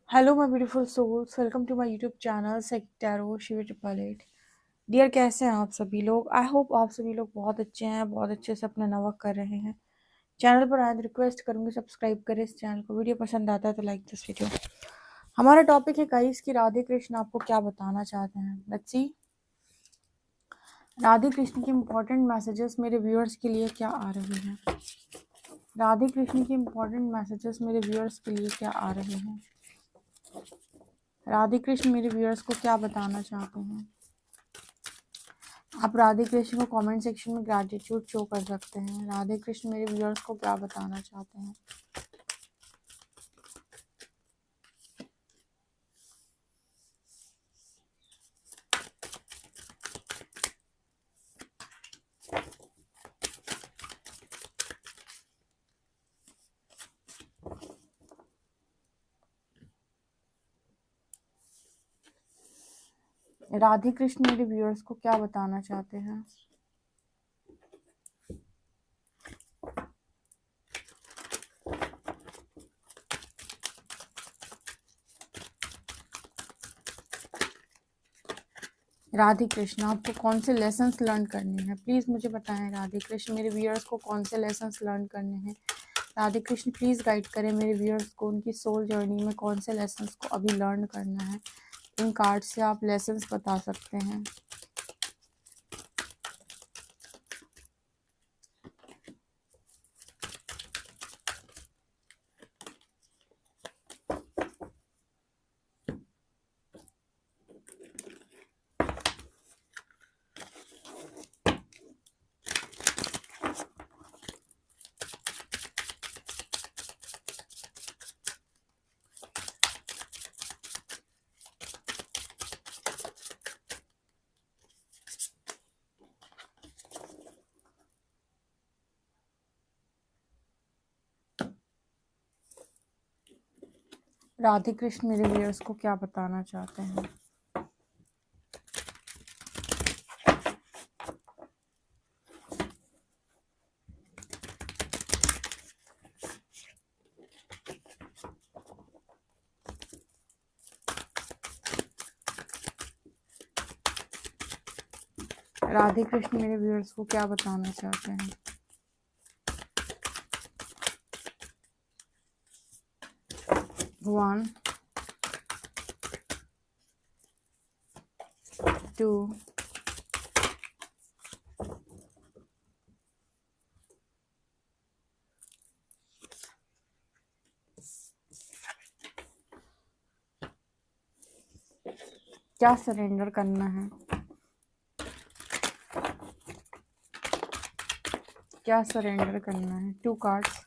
Hello my beautiful souls, welcome to my YouTube channel सेक्टारो Shiv triple eight. Dear, कैसे हैं आप सभी लोग? आई होप आप सभी लोग बहुत अच्छे हैं, बहुत अच्छे से अपना वर्क कर रहे हैं। चैनल पर आए तो रिक्वेस्ट करूंगी सब्सक्राइब करें इस चैनल को। वीडियो पसंद आता है तो लाइक दिस वीडियो। हमारा टॉपिक है गाइस कि राधे कृष्ण आपको क्या बताना चाहते हैं। Let's see. राधे कृष्ण के इम्पोर्टेंट मैसेजेस मेरे व्यूअर्स के लिए क्या आ रहे हैं। राधे कृष्ण के इम्पोर्टेंट मैसेजेस मेरे व्यूअर्स के लिए क्या आ रहे हैं। राधे कृष्ण मेरे व्यूअर्स को क्या बताना चाहते हैं। आप राधे कृष्ण को कमेंट सेक्शन में ग्रैटिट्यूड शो कर सकते हैं। राधे कृष्ण मेरे व्यूअर्स को क्या बताना चाहते हैं। राधे कृष्ण मेरे व्यूअर्स को क्या बताना चाहते हैं। राधे कृष्ण आपको कौन से लेसन्स लर्न करने हैं, प्लीज़ मुझे बताएं। राधे कृष्ण मेरे व्यूअर्स को कौन से लेसन्स लर्न करने हैं। राधे कृष्ण प्लीज़ गाइड करें मेरे व्यूअर्स को उनकी सोल जर्नी में कौन से लेसन्स को अभी लर्न करना है। इन कार्ड से आप लेसन्स बता सकते हैं। राधे कृष्ण मेरे व्यूअर्स को क्या बताना चाहते हैं। राधे कृष्ण मेरे व्यूअर्स को क्या बताना चाहते हैं। 1 2 क्या सरेंडर करना है, क्या सरेंडर करना है। 2 कार्ड्स।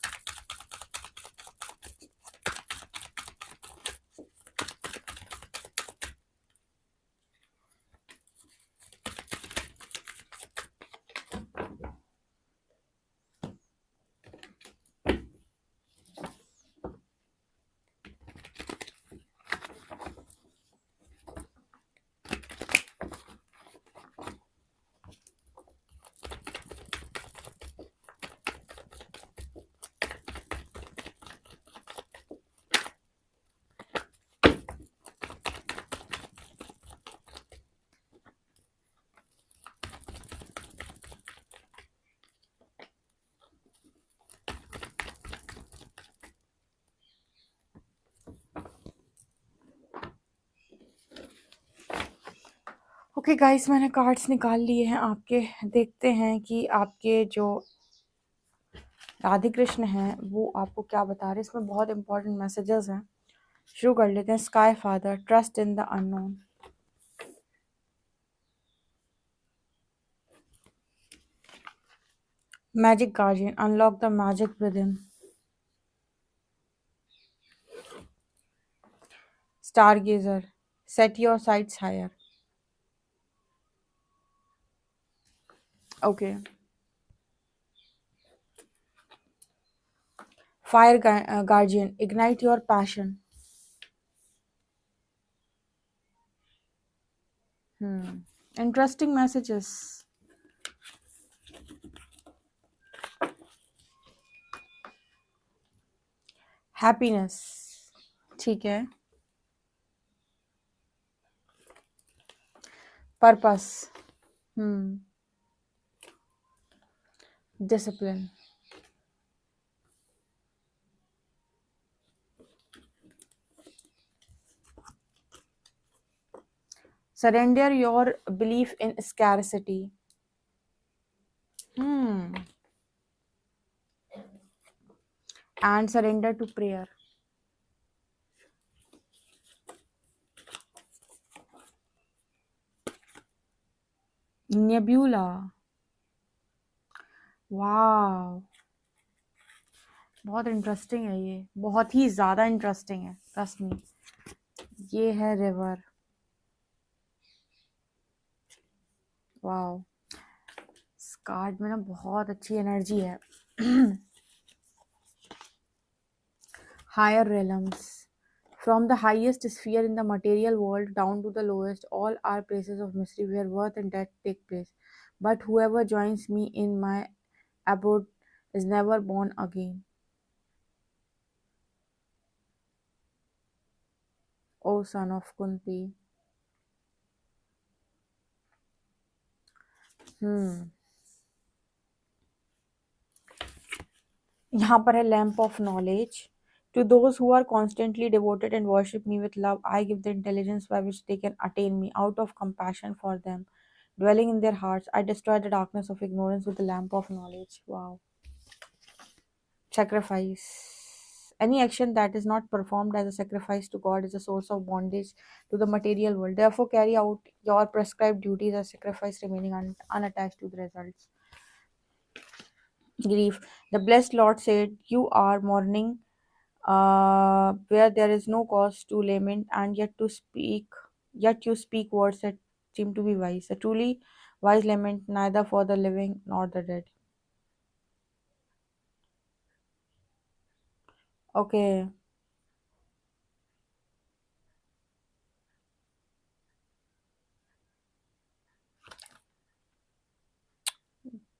ओके गाइस, मैंने कार्ड्स निकाल लिए हैं आपके। देखते हैं कि आपके जो राधे कृष्ण हैं वो आपको क्या बता रहे हैं। इसमें बहुत इंपॉर्टेंट मैसेजेस हैं। शुरू कर लेते हैं। Sky father, trust in the unknown. Magic guardian, unlock the magic within. Star gazer, set your sights higher. Okay. Fire guardian, ignite your passion. Interesting messages. Happiness, ठीक है। Purpose. Discipline. Surrender your belief in scarcity. Hmm. And surrender to prayer. Nebula. वाह, बहुत interesting है ये, बहुत ही ज़्यादा interesting है, trust me. ये है रिवर। वाह, इस कार्ड में ना बहुत अच्छी एनर्जी है। Higher realms. From the highest sphere in the material world down to the lowest, all are places of mystery where birth and death take place. But whoever joins me in my abode is never born again. O son of Kunti. यहाँ पर है lamp of knowledge. To those who are constantly devoted and worship me with love, I give the intelligence by which they can attain me out of compassion for them dwelling in their hearts. I destroy the darkness of ignorance with the lamp of knowledge. Wow. Sacrifice. Any action that is not performed as a sacrifice to God is a source of bondage to the material world. Therefore, carry out your prescribed duties as sacrifice, remaining unattached to the results. Grief. The blessed Lord said, "You are mourning where there is no cause to lament, and yet you speak words that seem to be wise. A truly wise lament neither for the living nor the dead." Okay,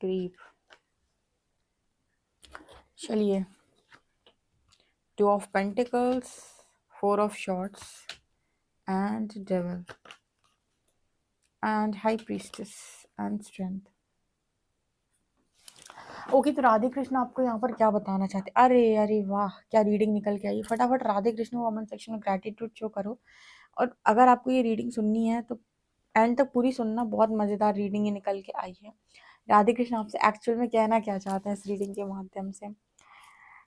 grief. चलिए, Two of Pentacles, Four of Swords, and Devil, and High Priestess, and Strength. Okay, तो राधे कृष्ण आपको यहाँ पर क्या बताना चाहते? अरे अरे वाह, क्या रीडिंग निकल के आई। फटाफट राधे कृष्ण को कमेंट सेक्शन में ग्रैटिट्यूड शो करो। और अगर आपको ये रीडिंग सुननी है तो एंड तक पूरी सुनना, बहुत मज़ेदार रीडिंग ये निकल के आई है। राधे कृष्ण आपसे एक्चुअल में कहना क्या चाहते हैं इस रीडिंग के माध्यम से?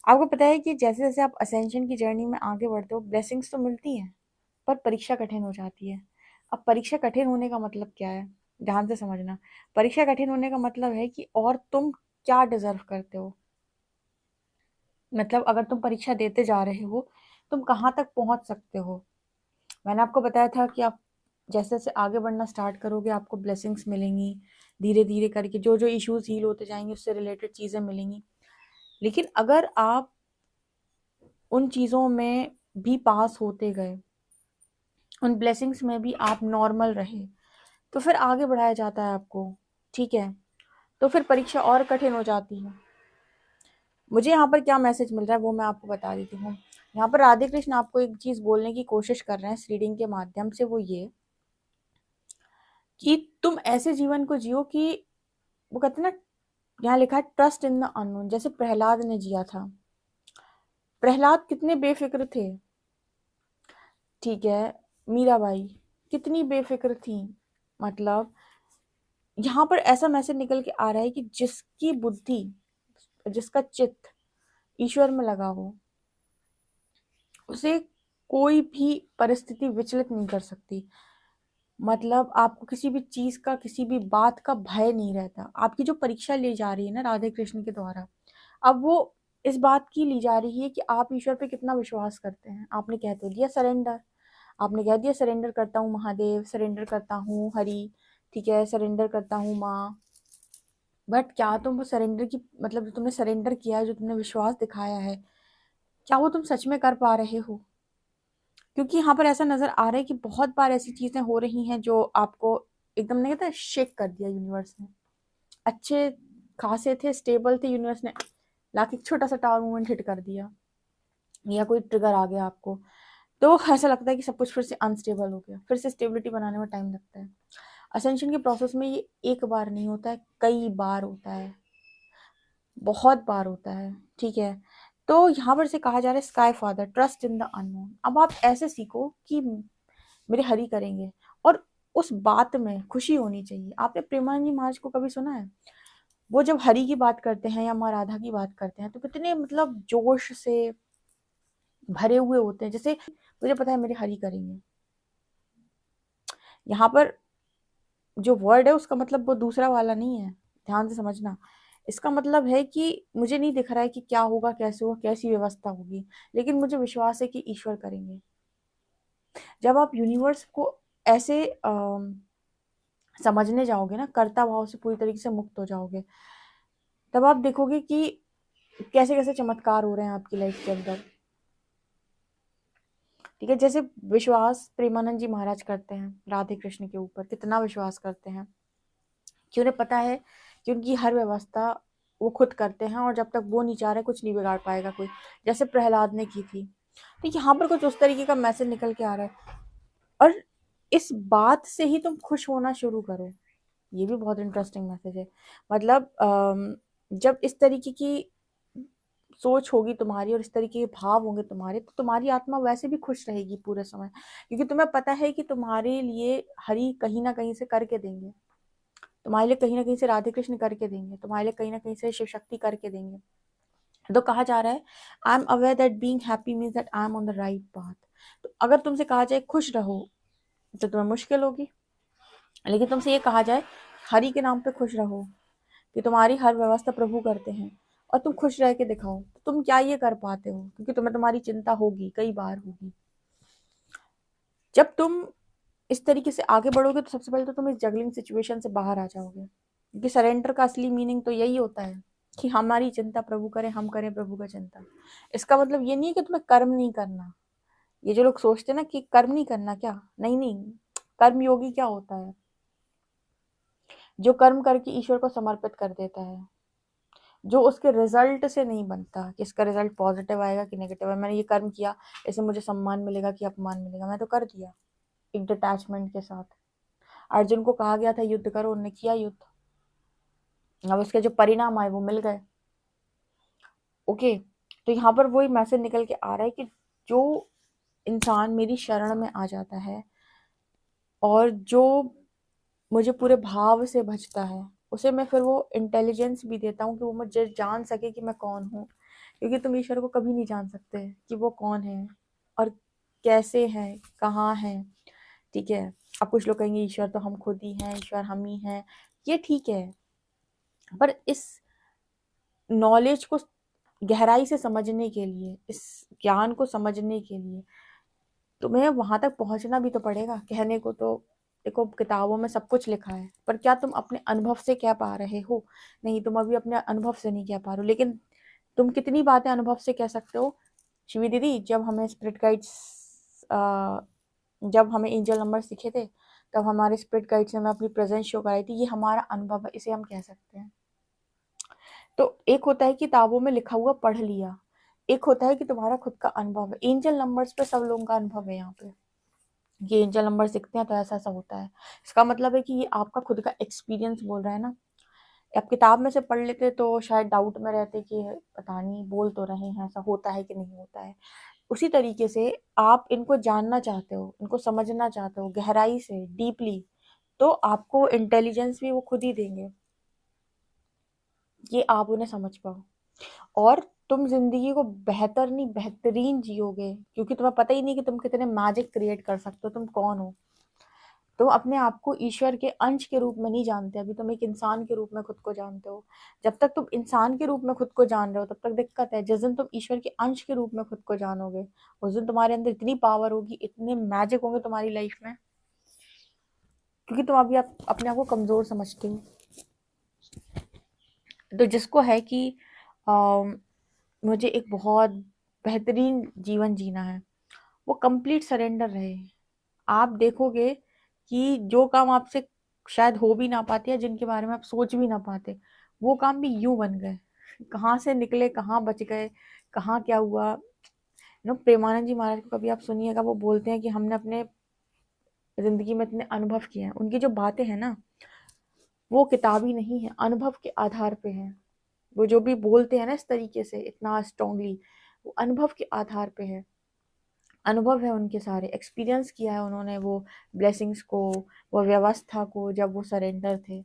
आपको पता है कि जैसे जैसे आप असेंशन की जर्नी में आगे बढ़ते हो, ब्लेसिंग्स तो मिलती हैं, पर परीक्षा कठिन हो जाती है। अब परीक्षा कठिन होने का मतलब क्या है, ध्यान से समझना। परीक्षा कठिन होने का मतलब है कि और तुम क्या डिजर्व करते हो। मतलब अगर तुम परीक्षा देते जा रहे हो, तुम कहाँ तक पहुँच सकते हो। मैंने आपको बताया था कि आप जैसे जैसे आगे बढ़ना स्टार्ट करोगे, आपको ब्लेसिंग्स मिलेंगी। धीरे धीरे करके जो जो इश्यूज हील होते जाएंगे, उससे रिलेटेड चीज़ें मिलेंगी। लेकिन अगर आप उन चीज़ों में भी पास होते गए, उन ब्लेसिंग्स में भी आप नॉर्मल रहे, तो फिर आगे बढ़ाया जाता है आपको। ठीक है, तो फिर परीक्षा और कठिन हो जाती है। मुझे यहाँ पर क्या मैसेज मिल रहा है वो मैं आपको बता देती हूँ। यहाँ पर राधे कृष्ण आपको एक चीज़ बोलने की कोशिश कर रहे हैं इस रीडिंग के माध्यम से, वो ये कि तुम ऐसे जीवन को जियो कि, वो कहते हैं ना, यहाँ लिखा है ट्रस्ट इन द अननोन, जैसे प्रहलाद ने जिया था। प्रहलाद कितने बेफिक्र थे। ठीक है, मीराबाई कितनी बेफिक्र थी। मतलब यहाँ पर ऐसा मैसेज निकल के आ रहा है कि जिसकी बुद्धि, जिसका चित्त ईश्वर में लगा हो, उसे कोई भी परिस्थिति विचलित नहीं कर सकती। मतलब आपको किसी भी चीज का, किसी भी बात का भय नहीं रहता। आपकी जो परीक्षा ली जा रही है ना राधे कृष्ण के द्वारा, अब वो इस बात की ली जा रही है कि आप ईश्वर पे कितना विश्वास करते हैं। आपने कह तो दिया सरेंडर, आपने कह दिया सरेंडर करता हूँ महादेव, सरेंडर करता हूँ हरि, ठीक है, सरेंडर करता हूँ माँ। बट क्या तुम वो सरेंडर की, मतलब जो तुमने सरेंडर किया है, जो तुमने विश्वास दिखाया है, क्या वो तुम सच में कर पा रहे हो? क्योंकि यहाँ पर ऐसा नजर आ रहा है कि बहुत बार ऐसी चीजें हो रही हैं जो आपको एकदम, नहीं कहता, शेक कर दिया यूनिवर्स ने। अच्छे खासे थे, स्टेबल थे, यूनिवर्स ने लाके एक छोटा सा टावर मूवमेंट हिट कर दिया, या कोई ट्रिगर आ गया आपको, तो ऐसा लगता है कि सब कुछ फिर से अनस्टेबल हो गया। फिर से स्टेबिलिटी बनाने में टाइम लगता है। असेंशन के प्रोसेस में ये एक बार नहीं होता है, कई बार होता है, बहुत बार होता है, ठीक है। तो यहाँ पर से कहा जा रहा है sky father trust in the unknown. अब आप ऐसे सीखो कि मेरे हरि करेंगे, और उस बात में खुशी होनी चाहिए। आपने प्रेमानंद जी महाराज को कभी सुना है? वो जब हरि की बात करते हैं या माँ राधा की बात करते हैं तो कितने मतलब जोश से भरे हुए होते हैं, जैसे मुझे पता है मेरे हरि करेंगे। यहाँ पर जो वर्ड है उसका मतलब वो दूसरा वाला नहीं है, ध्यान से समझना। इसका मतलब है कि मुझे नहीं दिख रहा है कि क्या होगा, कैसे होगा, कैसी व्यवस्था होगी, लेकिन मुझे विश्वास है कि ईश्वर करेंगे। जब आप यूनिवर्स को ऐसे समझने जाओगे ना, कर्ता भाव से पूरी तरीके से मुक्त हो जाओगे, तब आप देखोगे कि कैसे कैसे चमत्कार हो रहे हैं आपकी लाइफ के अंदर, ठीक है। जैसे विश्वास प्रेमानंद जी महाराज करते हैं राधे कृष्ण के ऊपर, कितना विश्वास करते हैं कि उन्हें पता है कि उनकी हर व्यवस्था वो खुद करते हैं, और जब तक वो नहीं चाह रहे कुछ नहीं बिगाड़ पाएगा कोई, जैसे प्रहलाद ने की थी। तो यहाँ पर कुछ उस तरीके का मैसेज निकल के आ रहा है, और इस बात से ही तुम खुश होना शुरू करो। ये भी बहुत इंटरेस्टिंग मैसेज है। मतलब जब इस तरीके की सोच होगी तुम्हारी और इस तरीके के भाव होंगे तुम्हारे, तो तुम्हारी आत्मा वैसे भी खुश रहेगी पूरे समय, क्योंकि तुम्हें पता है कि तुम्हारे लिए हरि कहीं ना कहीं से करके देंगे, तुम्हारे लिए कहीं ना कहीं से राधे कृष्ण करके देंगे, तुम्हारे लिए कहीं ना कहीं से शिव शक्ति करके देंगे। तो कहा जा रहा है I am aware that being happy means that I am on the right path. तो अगर तुमसे कहा जाए खुश रहो तो तुम्हें मुश्किल होगी, लेकिन तुमसे ये कहा जाए हरि के नाम पे खुश रहो, कि तुम्हारी हर व्यवस्था प्रभु करते हैं, और तुम खुश रह के दिखाओ, तो तुम क्या ये कर पाते हो, क्योंकि तुम्हें तुम्हारी चिंता होगी, कई बार होगी। जब तुम इस तरीके से आगे बढ़ोगे तो सबसे पहले तो तुम इस जगलिंग सिचुएशन से बाहर आ जाओगे, क्योंकि सरेंडर का असली मीनिंग तो यही होता है कि हमारी चिंता प्रभु करे, हम करें प्रभु का चिंता। इसका मतलब ये नहीं है कि तुम्हें कर्म नहीं करना। ये जो लोग सोचते हैं ना कि कर्म नहीं करना, क्या नहीं नहीं, कर्म योगी क्या होता है? जो कर्म करके ईश्वर को समर्पित कर देता है, जो उसके रिजल्ट से नहीं बनता कि इसका रिजल्ट पॉजिटिव आएगा कि नेगेटिव है, मैंने ये कर्म किया इससे मुझे सम्मान मिलेगा कि अपमान मिलेगा, मैं तो कर दिया एक डिटैचमेंट के साथ। अर्जुन को कहा गया था युद्ध करो, उन्होंने किया युद्ध, अब उसके जो परिणाम आए वो मिल गए। ओके, तो यहाँ पर वही मैसेज निकल के आ रहा है कि जो इंसान मेरी शरण में आ जाता है और जो मुझे पूरे भाव से भजता है, उसे मैं फिर वो इंटेलिजेंस भी देता हूँ कि वो मुझे जान सके कि मैं कौन हूँ, क्योंकि तुम ईश्वर को कभी नहीं जान सकते कि वो कौन है और कैसे है, कहाँ है, ठीक है। अब कुछ लोग कहेंगे ईश्वर तो हम खुद ही हैं, ईश्वर हम ही हैं, ये ठीक है, पर इस नॉलेज को गहराई से समझने के लिए, इस ज्ञान को समझने के लिए तुम्हें वहां तक पहुंचना भी तो पड़ेगा। कहने को तो देखो किताबों में सब कुछ लिखा है, पर क्या तुम अपने अनुभव से कह पा रहे हो? नहीं, तुम अभी अपने अनुभव से नहीं कह पा रहे हो, लेकिन तुम कितनी बातें अनुभव से कह सकते हो। शिवी दीदी, जब हमें स्पिरिट गाइड्स, जब हमें एंजल नंबर सीखे थे, तब हमारे स्पिरिट गाइड्स ने हमें अपनी प्रेजेंस शो कराई थी, ये हमारा अनुभव है, इसे हम कह सकते हैं। तो एक होता है किताबों में लिखा हुआ पढ़ लिया, एक होता है कि तुम्हारा खुद का अनुभव है। एंजल नंबर्स पे सब लोगों का अनुभव है। यहाँ पे ये एंजल नंबर दिखते हैं तो ऐसा ऐसा होता है, इसका मतलब है कि ये आपका खुद का एक्सपीरियंस बोल रहा है ना। आप किताब में से पढ़ लेते तो शायद डाउट में रहते कि पता नहीं बोल तो रहे हैं, ऐसा होता है कि नहीं होता है। उसी तरीके से आप इनको जानना चाहते हो, इनको समझना चाहते हो गहराई से, डीपली, तो आपको इंटेलिजेंस भी वो खुद ही देंगे, ये आप उन्हें समझ पाओ। और तुम जिंदगी को बेहतर नहीं बेहतरीन जियोगे, क्योंकि तुम्हें पता ही नहीं कि तुम कितने मैजिक क्रिएट कर सकते हो, तुम कौन हो। तुम अपने आप को ईश्वर के अंश के रूप में नहीं जानते, अभी तुम एक इंसान के रूप में खुद को जानते हो। जब तक तुम इंसान के रूप में खुद को जान रहे हो तब तक दिक्कत है। जिस दिन तुम ईश्वर के अंश के रूप में खुद को जानोगे, उस दिन तुम्हारे अंदर इतनी पावर होगी, इतने मैजिक होंगे तुम्हारी लाइफ में, क्योंकि तुम अभी अपने आप को कमजोर समझते हो। तो जिसको है कि मुझे एक बहुत बेहतरीन जीवन जीना है, वो कंप्लीट सरेंडर रहे। आप देखोगे कि जो काम आपसे शायद हो भी ना पाते या जिनके बारे में आप सोच भी ना पाते, वो काम भी यूं बन गए, कहाँ से निकले, कहाँ बच गए, कहाँ क्या हुआ। प्रेमानंद जी महाराज को कभी आप सुनिएगा, वो बोलते हैं कि हमने अपने ज़िंदगी में इतने अनुभव किए हैं, उनकी जो बातें हैं ना वो किताबी नहीं है, अनुभव के आधार पे हैं। वो जो भी बोलते हैं ना इस तरीके से इतना स्ट्रांगली, वो अनुभव के आधार पे है। अनुभव है उनके सारे, एक्सपीरियंस किया है उन्होंने वो ब्लेसिंग्स को, वो व्यवस्था को, जब वो सरेंडर थे।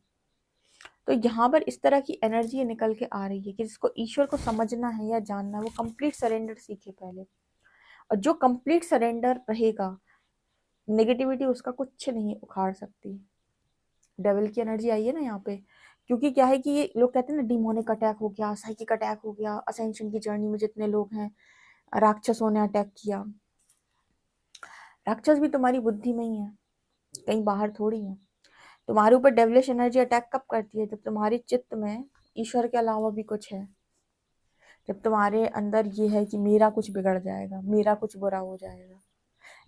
तो यहाँ पर इस तरह की एनर्जी निकल के आ रही है कि जिसको ईश्वर को समझना है या जानना है वो कंप्लीट सरेंडर सीखे पहले। और जो कंप्लीट सरेंडर रहेगा, नेगेटिविटी उसका कुछ नहीं उखाड़ सकती। डेविल की एनर्जी आई है ना यहाँ पे, क्योंकि क्या है कि ये लोग कहते हैं ना डिमोनिक अटैक हो गया, साइकिक अटैक हो गया, असेंशन की जर्नी में जितने लोग हैं, राक्षसों ने अटैक किया। राक्षस भी तुम्हारी बुद्धि में ही है, कहीं बाहर थोड़ी है। तुम्हारे ऊपर डेविलिश एनर्जी अटैक कब करती है? जब तुम्हारे चित्त में ईश्वर के अलावा भी कुछ है, जब तुम्हारे अंदर ये है कि मेरा कुछ बिगड़ जाएगा, मेरा कुछ बुरा हो जाएगा।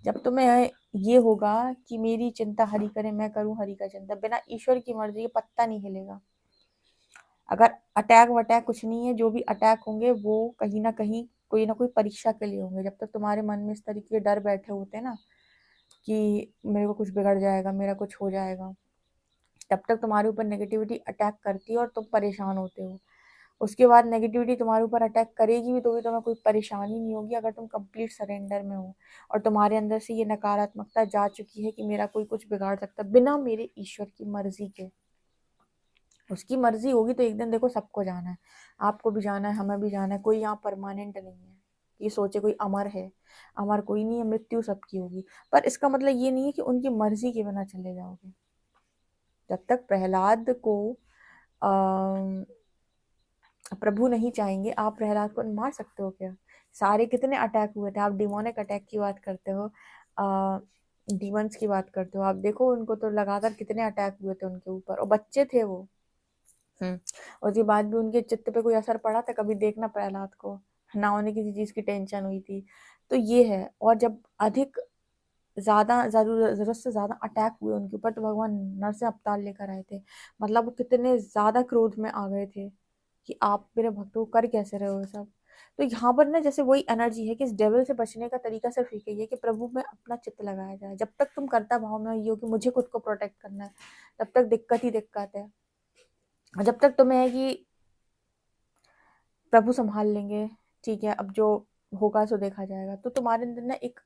जब तुम्हें ये होगा कि मेरी चिंता हरि करे, मैं करूं हरि का चिंता, बिना ईश्वर की मर्जी के पत्ता नहीं हिलेगा। अगर अटैक वटैक कुछ नहीं है, जो भी अटैक होंगे वो कहीं ना कहीं कोई ना कोई परीक्षा के लिए होंगे। जब तक तुम्हारे मन में इस तरीके के डर बैठे होते हैं ना कि मेरे को कुछ बिगड़ जाएगा, मेरा कुछ हो जाएगा, तब तक तुम्हारे ऊपर नेगेटिविटी अटैक करती है और तुम परेशान होते हो। उसके बाद नेगेटिविटी तुम्हारे ऊपर अटैक करेगी भी तो भी तुम्हें कोई परेशानी नहीं होगी, अगर तुम कंप्लीट सरेंडर में हो और तुम्हारे अंदर से ये नकारात्मकता जा चुकी है कि मेरा कोई कुछ बिगाड़ सकता बिना मेरे ईश्वर की मर्जी के। उसकी मर्जी होगी तो एक दिन देखो सबको जाना है, आपको भी जाना है, हमें भी जाना है। कोई यहाँ परमानेंट नहीं है ये सोचे कोई अमर है, अमर कोई नहीं है, मृत्यु सबकी होगी। पर इसका मतलब ये नहीं है कि उनकी मर्जी के बिना चले जाओगे। जब तक प्रहलाद को प्रभु नहीं चाहेंगे, आप प्रहलाद को मार सकते हो क्या? सारे कितने अटैक हुए थे, आप डिमोनिक अटैक की बात करते हो, डीमंस की बात करते हो, आप देखो उनको तो लगातार कितने अटैक हुए थे उनके ऊपर, और बच्चे थे वो। उसके बाद भी उनके चित्त पे कोई असर पड़ा था कभी? देखना प्रहलाद को, ना उन्हें किसी चीज की टेंशन हुई थी। तो ये है। और जब अधिक ज्यादा जरूरत से ज्यादा अटैक हुए उनके ऊपर तो भगवान नरसिंह अवतार लेकर आए थे। मतलब वो कितने ज्यादा क्रोध में आ गए थे कि आप मेरे भक्तों को कर कैसे रहे हो ये सब। तो यहाँ पर ना जैसे वही एनर्जी है कि इस डेविल से बचने का तरीका सिर्फ एक ही है कि प्रभु में अपना चित्त लगाया जाए। जब तक तुम कर्ता भाव में ये हो कि मुझे खुद को प्रोटेक्ट करना है, तब तक दिक्कत ही दिक्कत है। और जब तक तुम्हें है कि प्रभु संभाल लेंगे, ठीक है अब जो होगा सो देखा जाएगा, तो तुम्हारे अंदर ना एक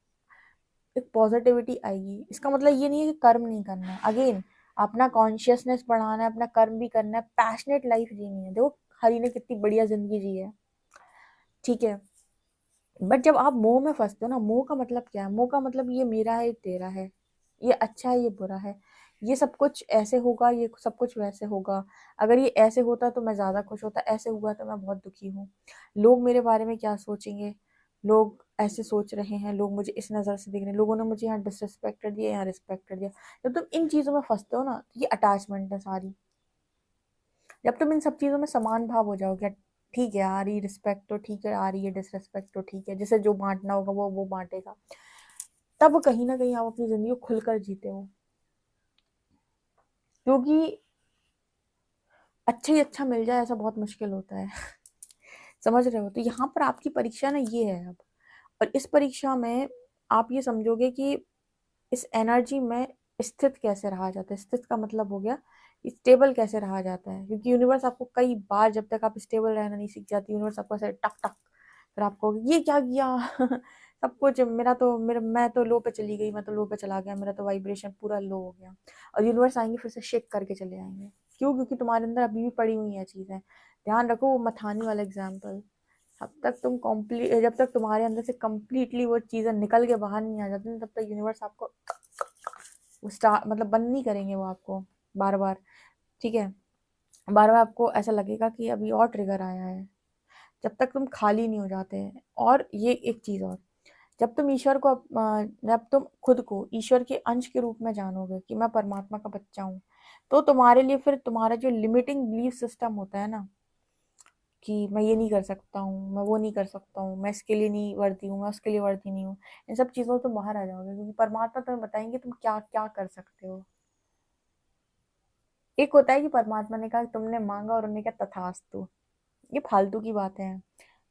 एक पॉजिटिविटी आएगी। इसका मतलब ये नहीं है कि कर्म नहीं करना है, अगेन अपना कॉन्शियसनेस बढ़ाना है, अपना कर्म भी करना है, पैशनेट लाइफ जीनी है। देखो हरि ने कितनी बढ़िया जिंदगी जी है, ठीक है। बट जब आप मोह में फंसते हो ना, मोह का मतलब क्या है? मोह का मतलब ये मेरा है, ये तेरा है, ये अच्छा है, ये बुरा है, ये सब कुछ ऐसे होगा, ये सब कुछ वैसे होगा, अगर ये ऐसे होता तो मैं ज्यादा खुश होता, ऐसे हुआ तो मैं बहुत दुखी हूँ, लोग मेरे बारे में क्या सोचेंगे, लोग ऐसे सोच रहे हैं, लोग मुझे इस नज़र से देख रहे हैं, लोगों ने मुझे यहाँ डिसरिस्पेक्टेड दिया, यहाँ रिस्पेक्टेड दिया। जब तुम इन चीज़ों में फंसते हो ना, तो ये अटैचमेंट है सारी। जब तुम इन सब चीज़ों में समान भाव हो जाओगे, ठीक है आ रही रिस्पेक्ट तो ठीक है, आ रही है डिसरिस्पेक्ट तो ठीक है, जिसे जो बांटना होगा वो बांटेगा, तब कहीं ना कहीं आप अपनी जिंदगी को खुलकर जीते हो। क्योंकि अच्छा ही अच्छा मिल जाए ऐसा बहुत मुश्किल होता है। समझ रहे हो? तो यहाँ पर आपकी परीक्षा ना ये है अब। और इस परीक्षा में आप ये समझोगे कि इस एनर्जी में स्थित कैसे रहा जाता है। स्थित का मतलब हो गया स्टेबल कैसे रहा जाता है, क्योंकि यूनिवर्स आपको कई बार, जब तक आप स्टेबल रहना नहीं सीख जाती, यूनिवर्स आपको ऐसे टक टक, फिर आप कहोगे ये क्या किया। सब कुछ मेरा मैं तो लो पे चली गई, मैं तो लो पे चला गया, मेरा तो वाइब्रेशन पूरा लो हो गया। और यूनिवर्स आएंगे फिर से शेक करके चले आएंगे। क्यों? क्योंकि तुम्हारे अंदर अभी भी पड़ी हुई है चीजें। ध्यान रखो वो मथानी वाला एग्जाम्पल, जब तक तुम्हारे अंदर से कंप्लीटली वो चीजें निकल के बाहर नहीं आ जाती, तब तक यूनिवर्स आपको स्टार्ट मतलब बंद नहीं करेंगे वो आपको बार बार, ठीक है। बार बार आपको ऐसा लगेगा कि अभी और ट्रिगर आया है, जब तक तुम खाली नहीं हो जाते हैं। और ये एक चीज और, जब तुम जब तुम खुद को ईश्वर के अंश के रूप में जानोगे कि मैं परमात्मा का बच्चा हूँ, तो तुम्हारे लिए फिर तुम्हारा जो लिमिटिंग बिलीफ सिस्टम होता है ना कि मैं ये नहीं कर सकता हूँ, मैं वो नहीं कर सकता हूँ, मैं इसके लिए नहीं वर्दी हूँ, मैं उसके लिए वर्दी नहीं हूँ, इन सब चीज़ों से तुम बाहर आ जाओगे, क्योंकि परमात्मा तुम्हें बताएंगे तुम क्या क्या कर सकते हो। एक होता है कि परमात्मा ने कहा कि तुमने मांगा और उन्होंने कहा तथास्तु। ये फालतू की बातें हैं,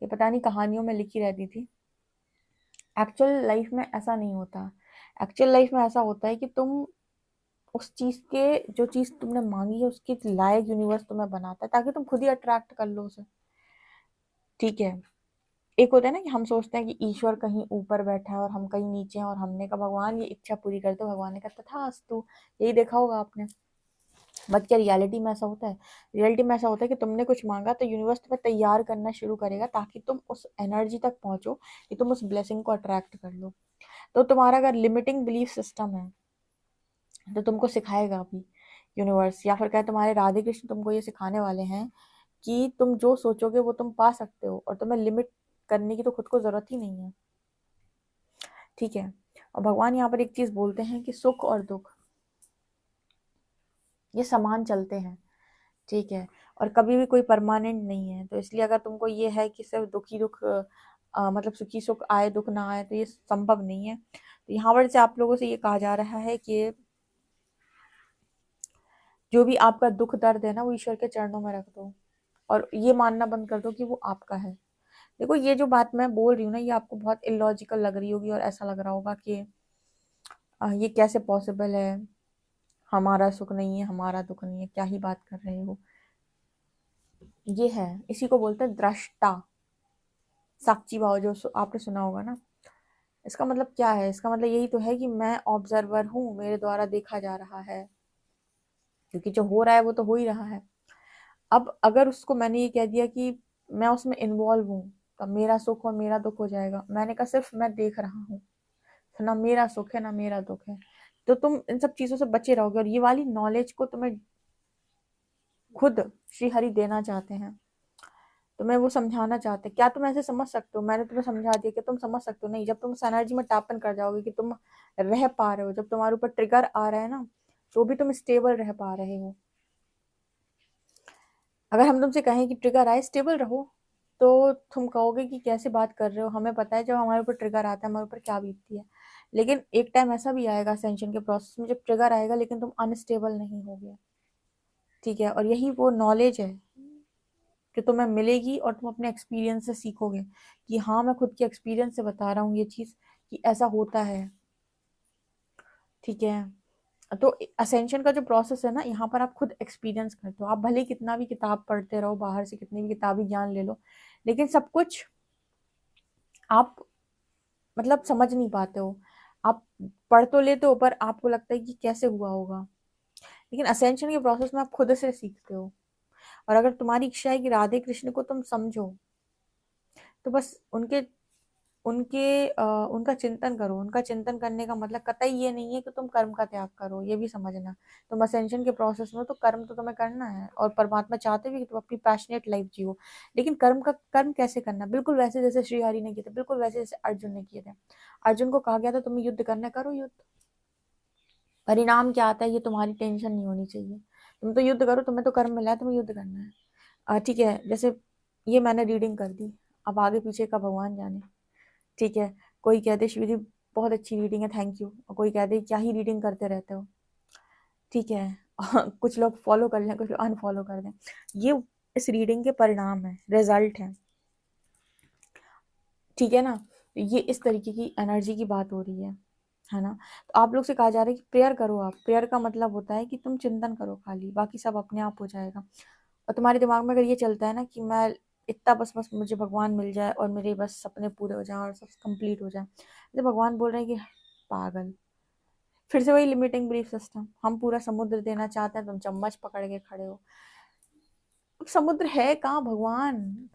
ये पता नहीं कहानियों में लिखी रहती थी, एक्चुअल लाइफ में ऐसा नहीं होता। एक्चुअल लाइफ में ऐसा होता है कि तुम उस चीज के, जो चीज तुमने मांगी है उसके लायक यूनिवर्स तुम्हें बनाता है, ताकि तुम खुद ही अट्रैक्ट कर लो उसे। ठीक है। एक होता है ना कि हम सोचते हैं कि ईश्वर कहीं ऊपर बैठा है और हम कहीं नीचे हैं, और हमने कहा भगवान ये इच्छा पूरी कर दो, भगवान ने कहा तथास्तु। यही देखा होगा आपने। बट क्या रियलिटी में ऐसा होता है? रियलिटी में ऐसा होता है कि तुमने कुछ मांगा तो यूनिवर्स तुम्हें तैयार करना शुरू करेगा, ताकि तुम उस एनर्जी तक पहुंचो कि तुम उस ब्लेसिंग को अट्रैक्ट कर लो। तो तुम्हारा अगर लिमिटिंग बिलीफ सिस्टम है तो तुमको सिखाएगा अभी यूनिवर्स, या फिर कहे तुम्हारे राधे कृष्ण तुमको ये सिखाने वाले हैं कि तुम जो सोचोगे वो तुम पा सकते हो, और तुम्हें लिमिट करने की तो खुद को जरूरत ही नहीं है। ठीक है। और भगवान यहाँ पर एक चीज बोलते हैं कि सुख और दुख ये समान चलते हैं। ठीक है। और कभी भी कोई परमानेंट नहीं है, तो इसलिए अगर तुमको ये है कि सिर्फ दुखी दुख मतलब सुखी सुख आए दुख ना आए, तो ये संभव नहीं है। तो यहाँ पर से आप लोगों से ये कहा जा रहा है कि जो भी आपका दुख दर्द है ना, वो ईश्वर के चरणों में रख दो, और ये मानना बंद कर दो कि वो आपका है। देखो, ये जो बात मैं बोल रही हूँ ना, ये आपको बहुत इलॉजिकल लग रही होगी, और ऐसा लग रहा होगा कि ये कैसे पॉसिबल है, हमारा सुख नहीं है, हमारा दुख नहीं है, क्या ही बात कर रहे हो। ये है, इसी को बोलते हैं दृष्टा, साक्षी भाव, जो आपने सुना होगा ना। इसका मतलब क्या है? इसका मतलब यही तो है कि मैं ऑब्जर्वर हूँ, मेरे द्वारा देखा जा रहा है, क्योंकि जो हो रहा है वो तो हो ही रहा है। अब अगर उसको मैंने ये कह दिया कि मैं उसमें इन्वॉल्व हूँ, तो मेरा सुख और मेरा दुख हो जाएगा। मैंने कहा सिर्फ मैं देख रहा हूँ, तो ना मेरा सुख है ना मेरा दुख है। तो तुम इन सब चीजों से बचे रहोगे, और ये वाली नॉलेज को तुम्हें खुद श्री हरि देना चाहते हैं, तुम्हें वो समझाना चाहते हैं। क्या तुम ऐसे समझ सकते हो? मैंने तुम्हें समझा दिया कि तुम समझ सकते हो? नहीं। जब तुम उस एनर्जी में टापन कर जाओगे कि तुम रह पा रहे हो, जब तुम्हारे ऊपर ट्रिगर आ रहा है ना, तो भी तुम स्टेबल रह पा रहे हो। अगर हम तुमसे कहें कि ट्रिगर आए स्टेबल रहो, तो तुम कहोगे कि कैसे बात कर रहे हो, हमें पता है जब हमारे ऊपर ट्रिगर आता है हमारे ऊपर क्या बीतती है। लेकिन एक टाइम ऐसा भी आएगा असेंशन के प्रोसेस में, जब ट्रिगर आएगा लेकिन तुम अनस्टेबल नहीं होगे। ठीक है। और यही वो नॉलेज है कि तुम्हें मिलेगी, और तुम अपने एक्सपीरियंस से सीखोगे कि हाँ, मैं खुद के एक्सपीरियंस से बता रहा हूँ ये चीज कि ऐसा होता है। ठीक है। तो असेंशन का जो प्रोसेस है ना, यहाँ पर आप खुद एक्सपीरियंस करते हो। आप भले कितना भी किताब पढ़ते रहो, बाहर से कितनी भी किताबी ज्ञान ले लो, लेकिन सब कुछ आप मतलब समझ नहीं पाते हो। आप पढ़ तो लेते हो, पर आपको लगता है कि कैसे हुआ होगा। लेकिन असेंशन के प्रोसेस में आप खुद से सीखते हो। और अगर तुम्हारी इच्छा है कि राधे कृष्ण को तुम समझो, तो बस उनके उनके उनका चिंतन करो। उनका चिंतन करने का मतलब कतई ये नहीं है कि तुम कर्म का त्याग करो, ये भी समझना। तुम असेंशन के प्रोसेस में तो कर्म तो तुम्हें करना है, और परमात्मा चाहते भी कि तुम अपनी पैशनेट लाइफ जियो। लेकिन कर्म कैसे करना? बिल्कुल वैसे जैसे श्री हरि ने किए थे, बिल्कुल वैसे जैसे अर्जुन ने किए थे। अर्जुन को कहा गया था तुम्हें युद्ध करना है, करो युद्ध। परिणाम क्या आता है ये तुम्हारी टेंशन नहीं होनी चाहिए। तुम तो युद्ध करो, तुम्हें तो कर्म मिला है, तुम्हें युद्ध करना है। ठीक है। जैसे ये मैंने रीडिंग कर दी, अब आगे पीछे का भगवान जाने। ठीक है। कोई कह दे शिव जी बहुत अच्छी रीडिंग है, थैंक यू, और कोई कह दे क्या ही रीडिंग करते रहते हो। ठीक है। कुछ लोग फॉलो कर लें, कुछ लोग अनफॉलो कर दें। ये इस रीडिंग के परिणाम है, रिजल्ट है। ठीक है ना। तो ये इस तरीके की एनर्जी की बात हो रही है ना। तो आप लोग से कहा जा रहा है कि प्रेयर करो। आप प्रेयर का मतलब होता है कि तुम चिंतन करो खाली, बाकी सब अपने आप हो जाएगा। और तुम्हारे दिमाग में अगर ये चलता है ना कि मैं इतना बस बस मुझे भगवान मिल जाए और मेरे बस सपने पूरे हो जाए और सब कंप्लीट हो जाए, तो भगवान बोल रहे हैं कि पागल। फिर से वही लिमिटिंग बिलीफ सिस्टम, हम पूरा समुद्र देना चाहते हैं, तुम चम्मच पकड़ के खड़े हो। अब समुद्र है कहाँ भगवान?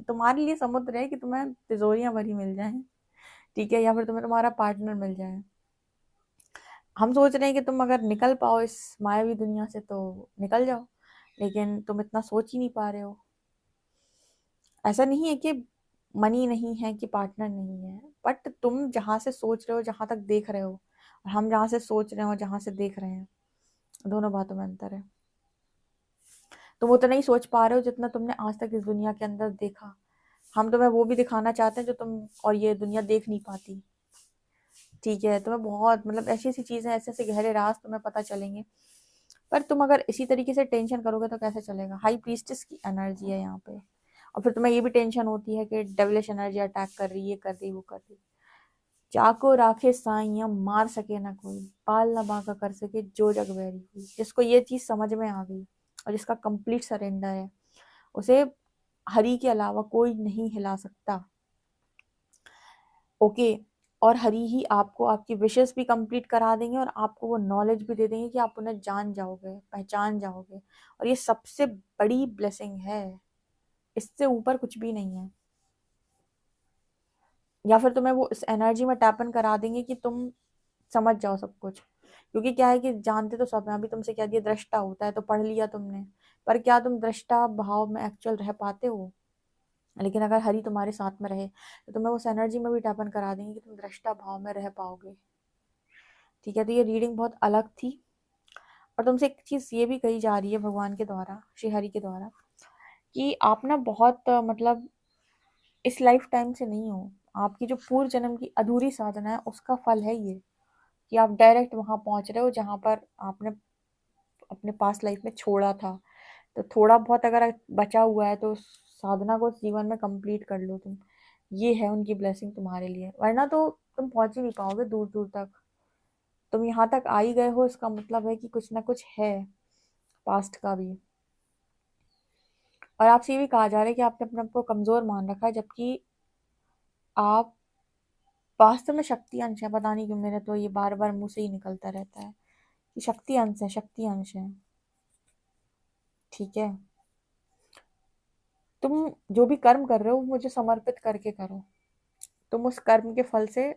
तुम्हारे लिए समुद्र है कि तुम्हें तिजोरियां भरी मिल जाए, ठीक है, या फिर तुम्हें तुम्हारा पार्टनर मिल जाए। हम सोच रहे हैं कि तुम अगर निकल पाओ इस मायावी दुनिया से तो निकल जाओ, लेकिन तुम इतना सोच ही नहीं पा रहे हो। ऐसा नहीं है कि मनी नहीं है, कि पार्टनर नहीं है, बट तुम जहां से सोच रहे हो, जहां तक देख रहे हो, और हम जहां से सोच रहे हो, जहां से देख रहे हैं, दोनों बातों में अंतर है। तुम उतना ही सोच पा रहे हो जितना तुमने आज तक इस दुनिया के अंदर देखा। हम तुम्हें वो भी दिखाना चाहते हैं जो तुम और ये दुनिया देख नहीं पाती। ठीक है। तुम्हें बहुत मतलब ऐसी ऐसी चीजें, ऐसे ऐसे गहरे राज तुम्हें पता चलेंगे। पर तुम अगर इसी तरीके से टेंशन करोगे तो कैसे चलेगा? हाई प्रीस्टेस की एनर्जी है यहाँ पे, और फिर तुम्हें ये भी टेंशन होती है कि डेविलिश एनर्जी अटैक कर रही है, कर रही वो कर रही। चाको राखे साइयां मार सके ना कोई, पाल ना बांका कर सके जो जग बैरी हुई। जिसको ये चीज समझ में आ गई और जिसका कंप्लीट सरेंडर है, उसे हरि के अलावा कोई नहीं हिला सकता। ओके। और हरि ही आपको आपकी विशेस भी कंप्लीट करा देंगे और आपको वो नॉलेज भी दे देंगे कि आप उन्हें जान जाओगे, पहचान जाओगे। और ये सबसे बड़ी ब्लेसिंग है, इससे ऊपर कुछ भी नहीं है। या फिर तुम्हें वो इस एनर्जी में टैपन करा देंगे कि तुम समझ जाओ सब कुछ। क्योंकि क्या है कि जानते तो सब हैं, अभी तुमसे क्या दिया, दृष्टा होता है तो पढ़ लिया तुमने, पर क्या तुम दृष्टा भाव में एक्चुअल रह पाते हो? लेकिन अगर हरि तुम्हारे साथ में रहे तो तुम्हें उस एनर्जी में भी टैपन करा देंगे कि तुम दृष्टा भाव में रह पाओगे। ठीक है, तो ये रीडिंग बहुत अलग थी। और तुमसे एक चीज ये भी कही जा रही है भगवान के द्वारा, श्री हरि के द्वारा, कि आप ना बहुत मतलब इस लाइफ टाइम से नहीं हो, आपकी जो पूर्व जन्म की अधूरी साधना है उसका फल है ये, कि आप डायरेक्ट वहां पहुंच रहे हो जहां पर आपने अपने पास्ट लाइफ में छोड़ा था। तो थोड़ा बहुत अगर बचा हुआ है तो उस साधना को जीवन में कंप्लीट कर लो तुम। ये है उनकी ब्लेसिंग तुम्हारे लिए, वरना तो तुम पहुंच ही नहीं पाओगे दूर दूर तक। तुम यहाँ तक आ ही गए हो, इसका मतलब है कि कुछ ना कुछ है पास्ट का भी। और आपसे ये भी कहा जा रहा है कि आपने अपने आप को कमजोर मान रखा है, जबकि आप वास्तव में शक्ति अंश है। पता नहीं क्यों मेरे तो ये बार बार मुंह से ही निकलता रहता है कि शक्ति अंश है, शक्ति अंश है। ठीक है, तुम जो भी कर्म कर रहे हो मुझे समर्पित करके करो, तुम उस कर्म के फल से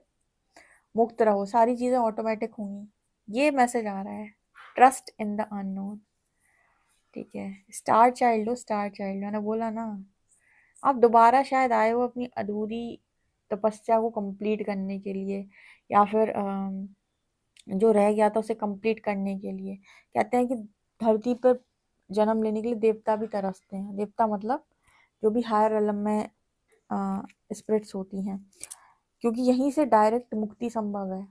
मुक्त रहो, सारी चीजें ऑटोमेटिक होंगी। ये मैसेज आ रहा है, ट्रस्ट इन द अननोन। ठीक है, स्टार चाइल्ड हो, स्टार चाइल्ड, मैंने बोला ना। आप दोबारा शायद आए हो अपनी अधूरी तपस्या को कंप्लीट करने के लिए, या फिर जो रह गया था उसे कंप्लीट करने के लिए। कहते हैं कि धरती पर जन्म लेने के लिए देवता भी तरसते हैं। देवता मतलब जो भी हायर एलम में स्पिरिट्स होती हैं, क्योंकि यहीं से डायरेक्ट मुक्ति संभव है।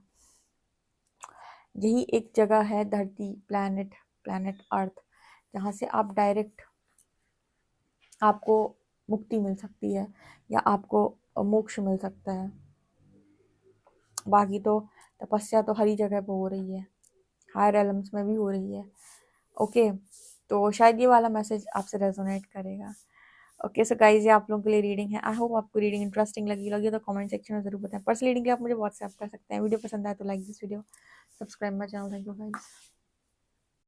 यही एक जगह है धरती, प्लैनेट, प्लैनेट अर्थ, जहाँ से आप डायरेक्ट, आपको मुक्ति मिल सकती है या आपको मोक्ष मिल सकता है। बाकी तो तपस्या तो हर ही जगह पे हो रही है, हायर एलम्स में भी हो रही है। ओके, तो शायद ये वाला मैसेज आपसे रेजोनेट करेगा। ओके सो गाइज, ये आप लोगों के लिए रीडिंग है। आई होप आपको रीडिंग इंटरेस्टिंग लगी तो कमेंट सेक्शन में जरूर बताएं। पर्सनल रीडिंग के लिए आप मुझे व्हाट्सएप कर सकते हैं। वीडियो पसंद आए तो like this video, subscribe my channel. Thank you guys.